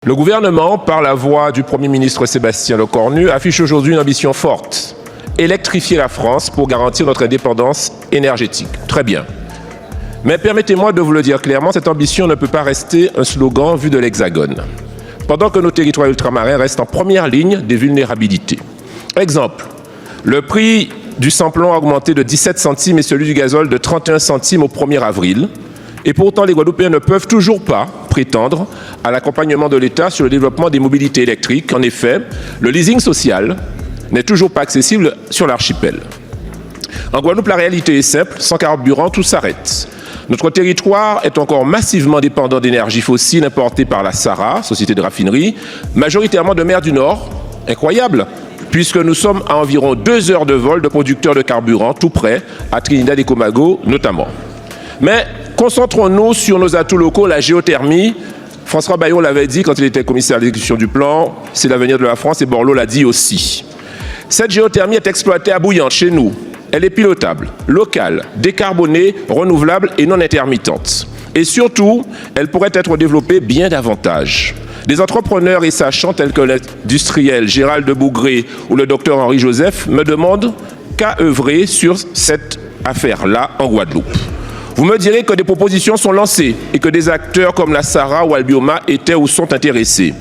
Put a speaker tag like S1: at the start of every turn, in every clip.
S1: Le gouvernement, par la voix du Premier ministre Sébastien Lecornu, affiche aujourd'hui une ambition forte, électrifier la France pour garantir notre indépendance énergétique. Très bien. Mais permettez-moi de vous le dire clairement, cette ambition ne peut pas rester un slogan vu de l'Hexagone, pendant que nos territoires ultramarins restent en première ligne des vulnérabilités. Exemple, le prix du samplon a augmenté de 17 centimes et celui du gazole de 31 centimes au 1er avril. Et pourtant, les Guadeloupéens ne peuvent toujours pas prétendre à l'accompagnement de l'État sur le développement des mobilités électriques. En effet, le leasing social n'est toujours pas accessible sur l'archipel. En Guadeloupe, la réalité est simple, sans carburant, tout s'arrête. Notre territoire est encore massivement dépendant d'énergie fossile importée par la SARA, société de raffinerie, majoritairement de mer du Nord. Incroyable, puisque nous sommes à environ 2 heures de vol de producteurs de carburant, tout près, à Trinidad et Tobago notamment. Mais concentrons-nous sur nos atouts locaux, la géothermie. François Bayrou l'avait dit quand il était commissaire à l'exécution du plan, c'est l'avenir de la France et Borloo l'a dit aussi. Cette géothermie est exploitée à Bouillante chez nous. Elle est pilotable, locale, décarbonée, renouvelable et non intermittente. Et surtout, elle pourrait être développée bien davantage. Des entrepreneurs et sachants tels que l'industriel Gérald de Bougré ou le docteur Henri Joseph me demandent qu'à œuvrer sur cette affaire-là en Guadeloupe. Vous me direz que des propositions sont lancées et que des acteurs comme la SARA ou Albioma étaient ou sont intéressés.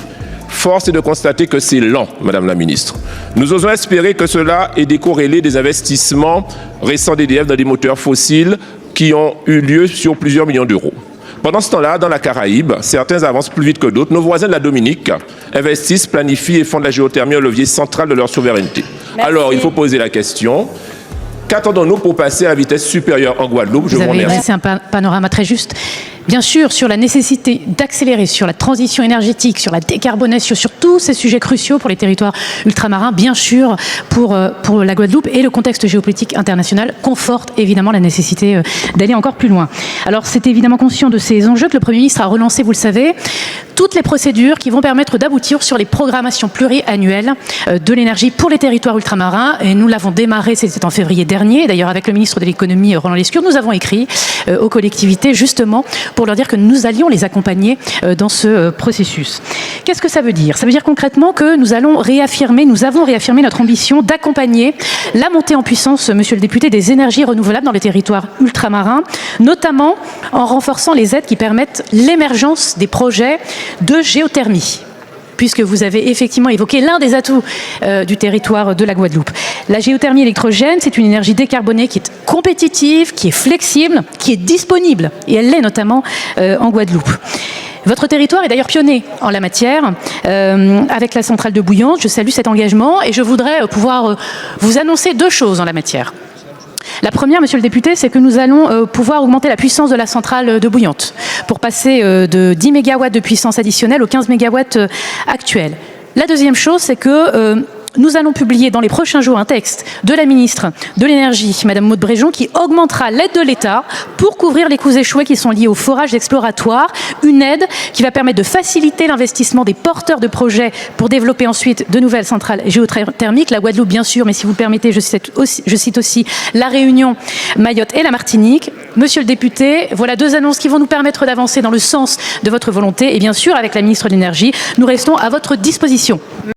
S1: Force est de constater que c'est lent, Madame la Ministre. Nous osons espérer que cela est décorrélé des investissements récents d'EDF dans des moteurs fossiles qui ont eu lieu sur plusieurs millions d'euros. Pendant ce temps-là, dans la Caraïbe, certains avancent plus vite que d'autres. Nos voisins de la Dominique investissent, planifient et font de la géothermie un levier central de leur souveraineté.
S2: Merci.
S1: Alors, il faut poser la question. Qu'attendons-nous pour passer à la vitesse supérieure en Guadeloupe? Je vous remercie.
S2: C'est un panorama très juste. Bien sûr, sur la nécessité d'accélérer sur la transition énergétique, sur la décarbonation, sur tous ces sujets cruciaux pour les territoires ultramarins, bien sûr, pour la Guadeloupe, et le contexte géopolitique international conforte évidemment la nécessité d'aller encore plus loin. Alors, c'est évidemment conscient de ces enjeux que le Premier ministre a relancé, vous le savez, toutes les procédures qui vont permettre d'aboutir sur les programmations pluriannuelles de l'énergie pour les territoires ultramarins. Et nous l'avons démarré, c'était en février dernier, d'ailleurs avec le ministre de l'économie, Roland Lescure, nous avons écrit aux collectivités justement pour leur dire que nous allions les accompagner dans ce processus. Qu'est-ce que ça veut dire? Ça veut dire concrètement que nous avons réaffirmé notre ambition d'accompagner la montée en puissance, monsieur le député, des énergies renouvelables dans les territoires ultramarins, notamment en renforçant les aides qui permettent l'émergence des projets de géothermie, puisque vous avez effectivement évoqué l'un des atouts du territoire de la Guadeloupe. La géothermie électrogène, c'est une énergie décarbonée qui est compétitive, qui est flexible, qui est disponible, et elle l'est notamment en Guadeloupe. Votre territoire est d'ailleurs pionnier en la matière, avec la centrale de Bouillante. Je salue cet engagement et je voudrais pouvoir vous annoncer 2 choses en la matière. La première, monsieur le député, c'est que nous allons pouvoir augmenter la puissance de la centrale de Bouillante pour passer de 10 MW de puissance additionnelle aux 15 MW actuels. La deuxième chose, c'est que nous allons publier dans les prochains jours un texte de la ministre de l'Énergie, Madame Maud Bréjon, qui augmentera l'aide de l'État pour couvrir les coûts échoués qui sont liés au forage exploratoire. Une aide qui va permettre de faciliter l'investissement des porteurs de projets pour développer ensuite de nouvelles centrales géothermiques. La Guadeloupe, bien sûr, mais si vous le permettez, je cite aussi la Réunion, Mayotte et la Martinique. Monsieur le député, voilà 2 annonces qui vont nous permettre d'avancer dans le sens de votre volonté. Et bien sûr, avec la ministre de l'Énergie, nous restons à votre disposition.